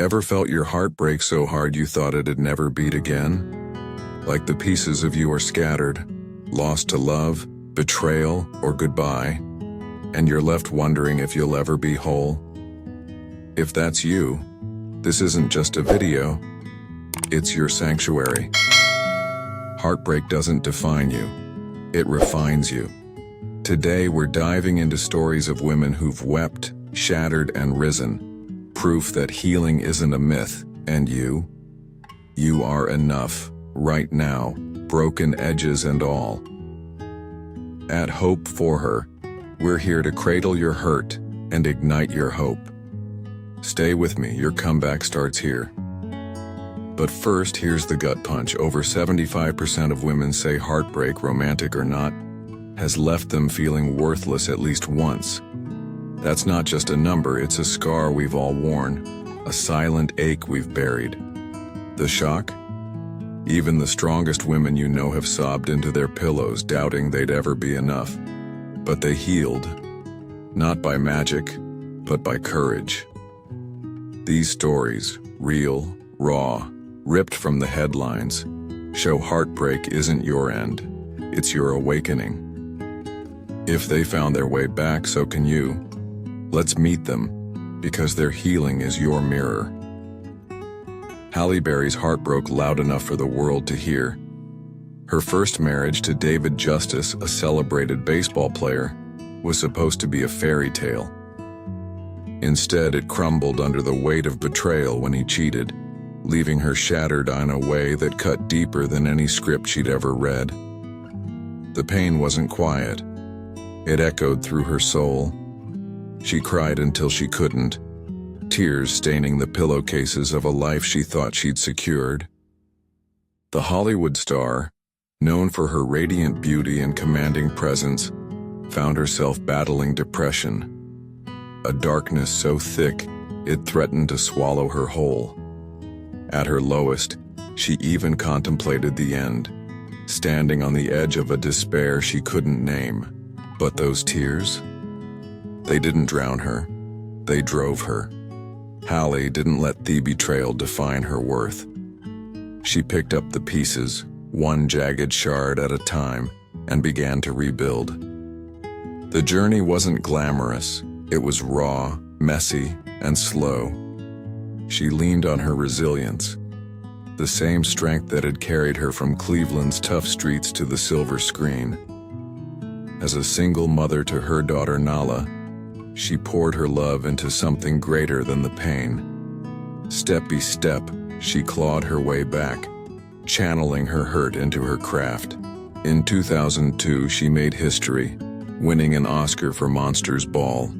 Ever felt your heart break so hard you thought it'd never beat again? Like the pieces of you are scattered, lost to love, betrayal, or goodbye, and you're left wondering if you'll ever be whole? If that's you, this isn't just a video, it's your sanctuary. Heartbreak doesn't define you, it refines you. Today we're diving into stories of women who've wept, shattered, and risen. Proof that healing isn't a myth, and you are enough, right now, broken edges and all. At Hope4Her, we're here to cradle your hurt and ignite your hope. Stay with me, your comeback starts here. But first, here's the gut punch. Over 75% of women say heartbreak, romantic or not, has left them feeling worthless at least once. That's not just a number, it's a scar we've all worn, a silent ache we've buried. The shock? Even the strongest women you know have sobbed into their pillows, doubting they'd ever be enough. But they healed, not by magic, but by courage. These stories, real, raw, ripped from the headlines, show heartbreak isn't your end, it's your awakening. If they found their way back, so can you. Let's meet them, because their healing is your mirror. Halle heart broke loud enough for the world to hear. Her first marriage to David Justice, a celebrated baseball player, was supposed to be a fairy tale. Instead, it crumbled under the weight of betrayal when he cheated, leaving her shattered in a way that cut deeper than any script she'd ever read. The pain wasn't quiet. It echoed through her soul. She cried until she couldn't, tears staining the pillowcases of a life she thought she'd secured. The Hollywood star, known for her radiant beauty and commanding presence, found herself battling depression, a darkness so thick it threatened to swallow her whole. At her lowest, she even contemplated the end, standing on the edge of a despair she couldn't name. But those tears? They didn't drown her, they drove her. Halle didn't let the betrayal define her worth. She picked up the pieces, one jagged shard at a time, and began to rebuild. The journey wasn't glamorous, it was raw, messy, and slow. She leaned on her resilience, the same strength that had carried her from Cleveland's tough streets to the silver screen. As a single mother to her daughter Nala, she poured her love into something greater than the pain. Step by step, she clawed her way back, channeling her hurt into her craft. In 2002, she made history, winning an Oscar for Monsters Ball,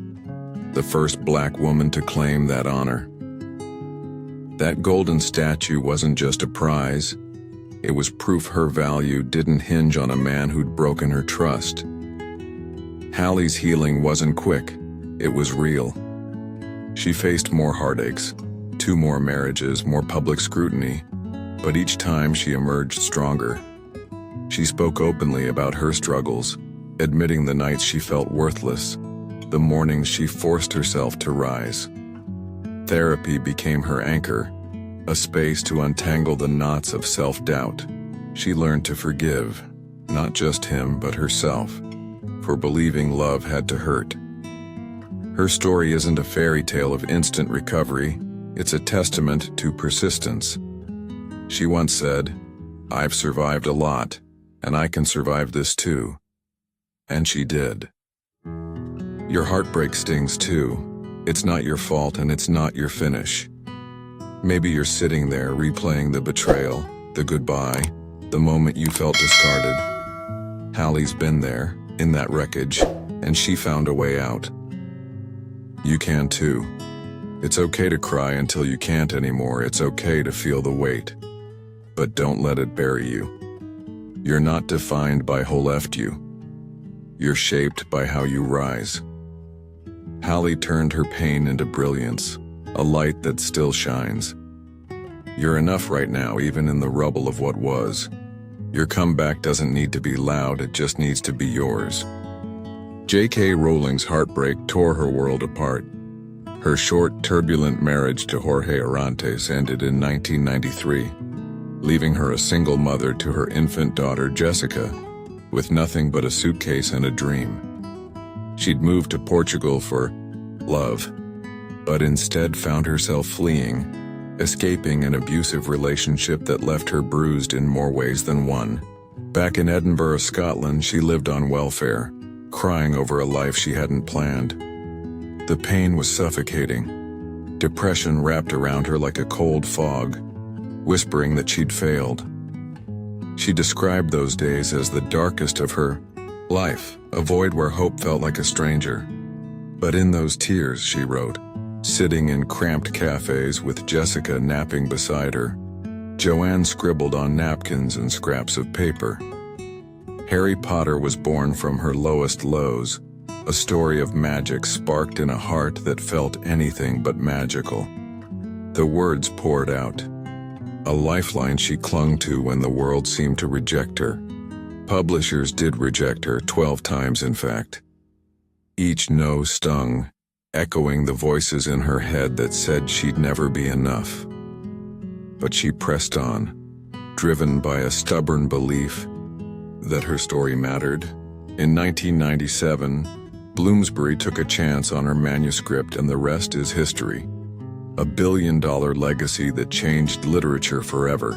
the first Black woman to claim that honor. That golden statue wasn't just a prize, it was proof her value didn't hinge on a man who'd broken her trust. Halle's healing wasn't quick, it was real. She faced more heartaches, 2 more marriages, more public scrutiny, but each time she emerged stronger. She spoke openly about her struggles, admitting the nights she felt worthless, the mornings she forced herself to rise. Therapy became her anchor, a space to untangle the knots of self-doubt. She learned to forgive, not just him but herself, for believing love had to hurt. Her story isn't a fairy tale of instant recovery, it's a testament to persistence. She once said, "I've survived a lot, and I can survive this too." And she did. Your heartbreak stings too. It's not your fault and it's not your finish. Maybe you're sitting there replaying the betrayal, the goodbye, the moment you felt discarded. Halle's been there, in that wreckage, and she found a way out. You can too. It's okay to cry until you can't anymore. It's okay to feel the weight. But don't let it bury you. You're not defined by who left you. You're shaped by how you rise. Halle turned her pain into brilliance, a light that still shines. You're enough right now, even in the rubble of what was. Your comeback doesn't need to be loud, it just needs to be yours. J.K. Rowling's Heartbreak tore her world apart. Her short, turbulent marriage to Jorge Arantes ended in 1993, leaving her a single mother to her infant daughter Jessica, with nothing but a suitcase and a dream. She'd moved to Portugal for love, but instead found herself fleeing, escaping an abusive relationship that left her bruised in more ways than one. Back in Edinburgh, Scotland, she lived on welfare, crying over a life she hadn't planned. The pain was suffocating. Depression wrapped around her like a cold fog, whispering that she'd failed. She described those days as the darkest of her life, a void where hope felt like a stranger. But in those tears, she wrote, sitting in cramped cafes with Jessica napping beside her, Joanne scribbled on napkins and scraps of paper. Harry Potter was born from her lowest lows, a story of magic sparked in a heart that felt anything but magical. The words poured out, a lifeline she clung to when the world seemed to reject her. Publishers did reject her, 12 times in fact. Each no stung, echoing the voices in her head that said she'd never be enough. But she pressed on, driven by a stubborn belief that her story mattered. In 1997, Bloomsbury took a chance on her manuscript, and the rest is history. A billion-dollar legacy that changed literature forever.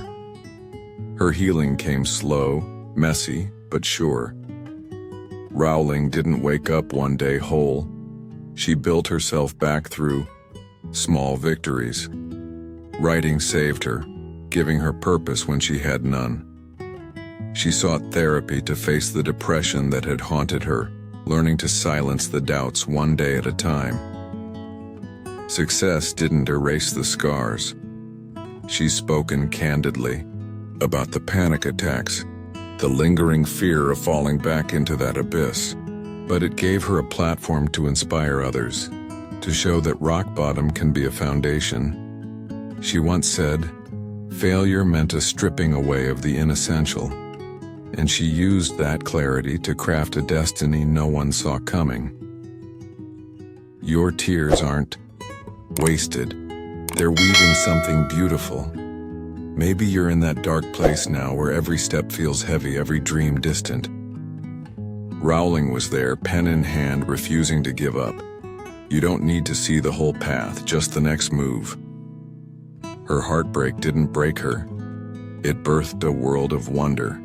Her healing came slow, messy, but sure. Rowling didn't wake up one day whole. She built herself back through small victories. Writing saved her, giving her purpose when she had none. She sought therapy to face the depression that had haunted her, learning to silence the doubts one day at a time. Success didn't erase the scars. She's spoken candidly about the panic attacks, the lingering fear of falling back into that abyss. But it gave her a platform to inspire others, to show that rock bottom can be a foundation. She once said, failure meant a stripping away of the inessential, and she used that clarity to craft a destiny no one saw coming. Your tears aren't wasted. They're weaving something beautiful. Maybe you're in that dark place now where every step feels heavy, every dream distant. Rowling was there, pen in hand, refusing to give up. You don't need to see the whole path, just the next move. Her heartbreak didn't break her. It birthed a world of wonder.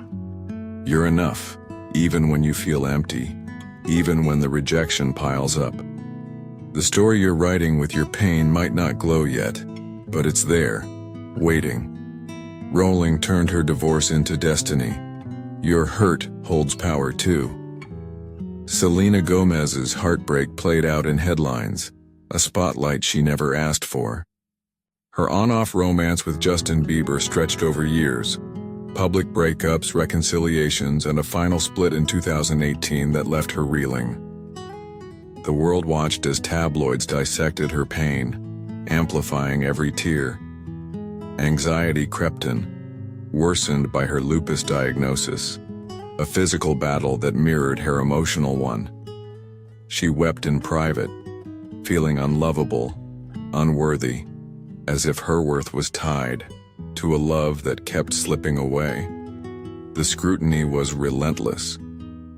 You're enough, even when you feel empty, even when the rejection piles up. The story you're writing with your pain might not glow yet, but it's there, waiting. Rowling turned her divorce into destiny. Your hurt holds power too. Selena Gomez's heartbreak played out in headlines, a spotlight she never asked for. Her on-off romance with Justin Bieber stretched over years. Public breakups, reconciliations, and a final split in 2018 that left her reeling. The world watched as tabloids dissected her pain, amplifying every tear. Anxiety crept in, worsened by her lupus diagnosis, a physical battle that mirrored her emotional one. She wept in private, feeling unlovable, unworthy, as if her worth was tied to a love that kept slipping away. The scrutiny was relentless.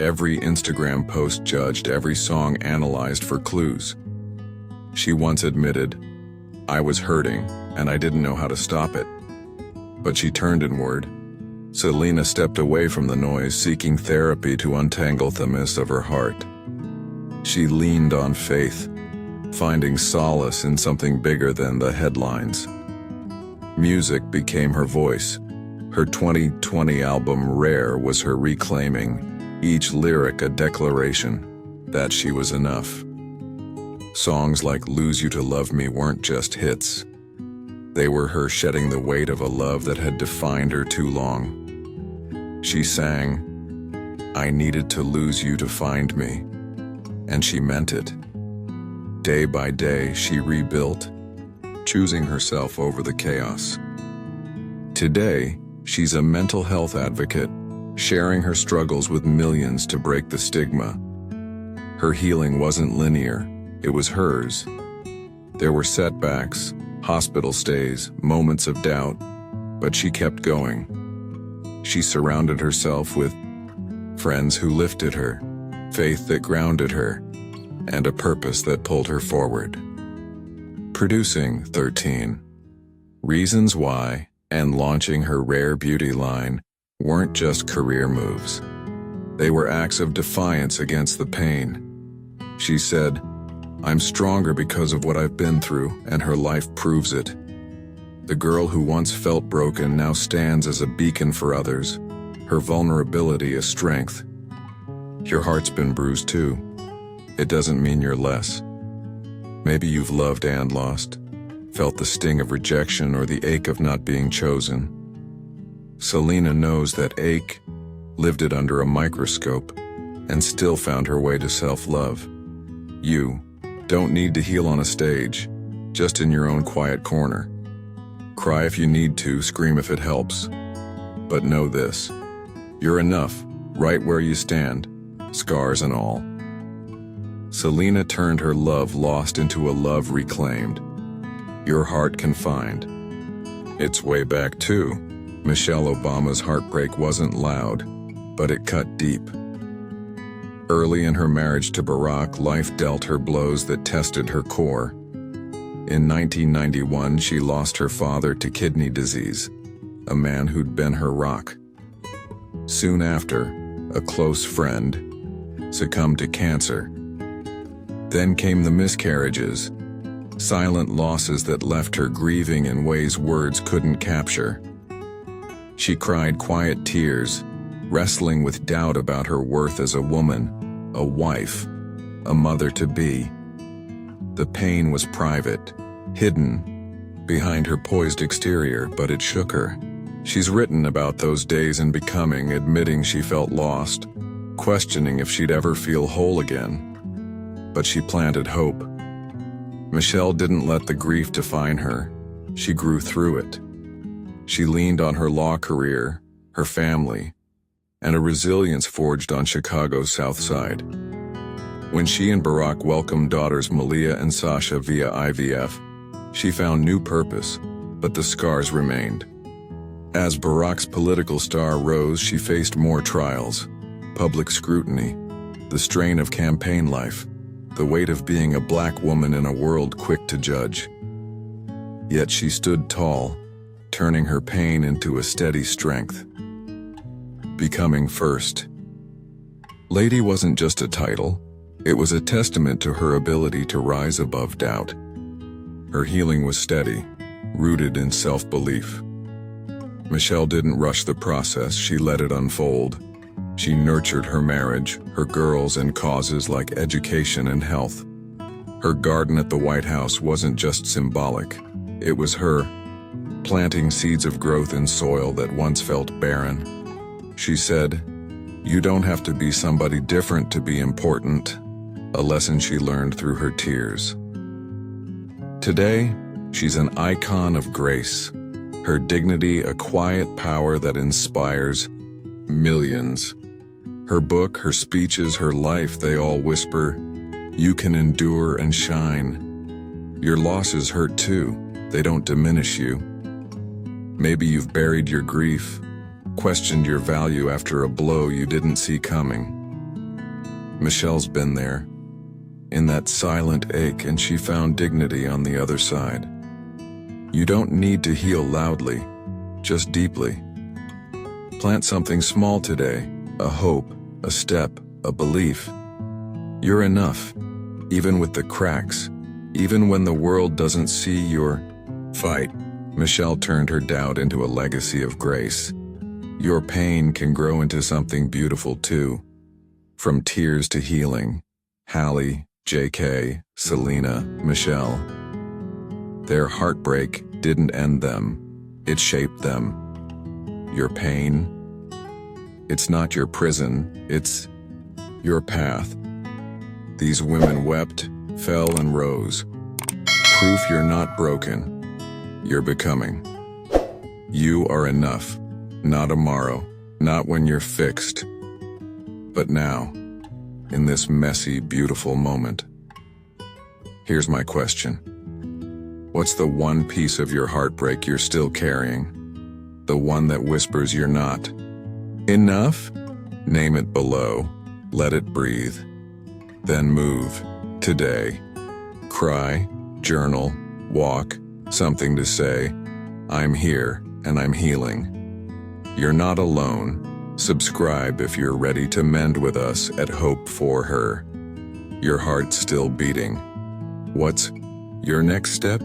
Every Instagram post judged, every song analyzed for clues. She once admitted, I was hurting, and I didn't know how to stop it. But she turned inward. Selena stepped away from the noise, seeking therapy to untangle the mess of her heart. She leaned on faith, finding solace in something bigger than the headlines. Music became her voice. Her 2020 album Rare was her reclaiming, each lyric a declaration that she was enough. Songs like Lose You to Love Me weren't just hits. They were her shedding the weight of a love that had defined her too long. She sang, I needed to lose you to find me, and she meant it. Day by day, she rebuilt, choosing herself over the chaos. Today, she's a mental health advocate, sharing her struggles with millions to break the stigma. Her healing wasn't linear, it was hers. There were setbacks, hospital stays, moments of doubt, but she kept going. She surrounded herself with friends who lifted her, faith that grounded her, and a purpose that pulled her forward. Producing 13 Reasons Why and launching her rare beauty line weren't just career moves. They were acts of defiance against the pain. She said, "I'm stronger because of what I've been through, and her life proves it." The girl who once felt broken now stands as a beacon for others, her vulnerability a strength. Your heart's been bruised too. It doesn't mean you're less. Maybe you've loved and lost, felt the sting of rejection or the ache of not being chosen. Selena knows that ache, lived it under a microscope, and still found her way to self-love. You don't need to heal on a stage, just in your own quiet corner. Cry if you need to, scream if it helps. But know this, you're enough, right where you stand, scars and all. Selena turned her love lost into a love reclaimed. Your heart can find its way back too. Michelle Obama's heartbreak wasn't loud, but it cut deep. Early in her marriage to Barack, life dealt her blows that tested her core. In 1991, she lost her father to kidney disease, a man who'd been her rock. Soon after, a close friend succumbed to cancer. Then came the miscarriages, silent losses that left her grieving in ways words couldn't capture. She cried quiet tears, wrestling with doubt about her worth as a woman, a wife, a mother-to-be. The pain was private, hidden behind her poised exterior, but it shook her. She's written about those days in Becoming, admitting she felt lost, questioning if she'd ever feel whole again. But she planted hope. Michelle didn't let the grief define her. She grew through it. She leaned on her law career, her family, and a resilience forged on Chicago's South Side. When she and Barack welcomed daughters Malia and Sasha via IVF, she found new purpose, but the scars remained. As Barack's political star rose, she faced more trials, public scrutiny, the strain of campaign life, the weight of being a black woman in a world quick to judge. Yet she stood tall, turning her pain into a steady strength. Becoming first. Lady wasn't just a title, it was a testament to her ability to rise above doubt. Her healing was steady, rooted in self-belief. Michelle didn't rush the process, she let it unfold. She nurtured her marriage, her girls, and causes like education and health. Her garden at the White House wasn't just symbolic, it was her, planting seeds of growth in soil that once felt barren. She said, "You don't have to be somebody different to be important," a lesson she learned through her tears. Today, she's an icon of grace, her dignity a quiet power that inspires millions. Her book, her speeches, her life, they all whisper, "You can endure and shine." Your losses hurt too, they don't diminish you. Maybe you've buried your grief, questioned your value after a blow you didn't see coming. Michelle's been there, in that silent ache, and she found dignity on the other side. You don't need to heal loudly, just deeply. Plant something small today, a hope, a step, a belief. You're enough, even with the cracks, even when the world doesn't see your fight. Michelle turned her doubt into a legacy of grace. Your pain can grow into something beautiful too. From tears to healing. Halle, JK, Selena, Michelle. Their heartbreak didn't end them, it shaped them. Your pain, it's not your prison, it's your path. These women wept, fell, and rose. Proof you're not broken. You're becoming. You are enough. Not tomorrow, not when you're fixed. But now, in this messy, beautiful moment. Here's my question. What's the one piece of your heartbreak you're still carrying? The one that whispers you're not enough? Name it below. Let it breathe. Then move. Today. Cry, journal, walk, something to say. I'm here and I'm healing. You're not alone. Subscribe if you're ready to mend with us at Hope4Her. Your heart's still beating. What's your next step?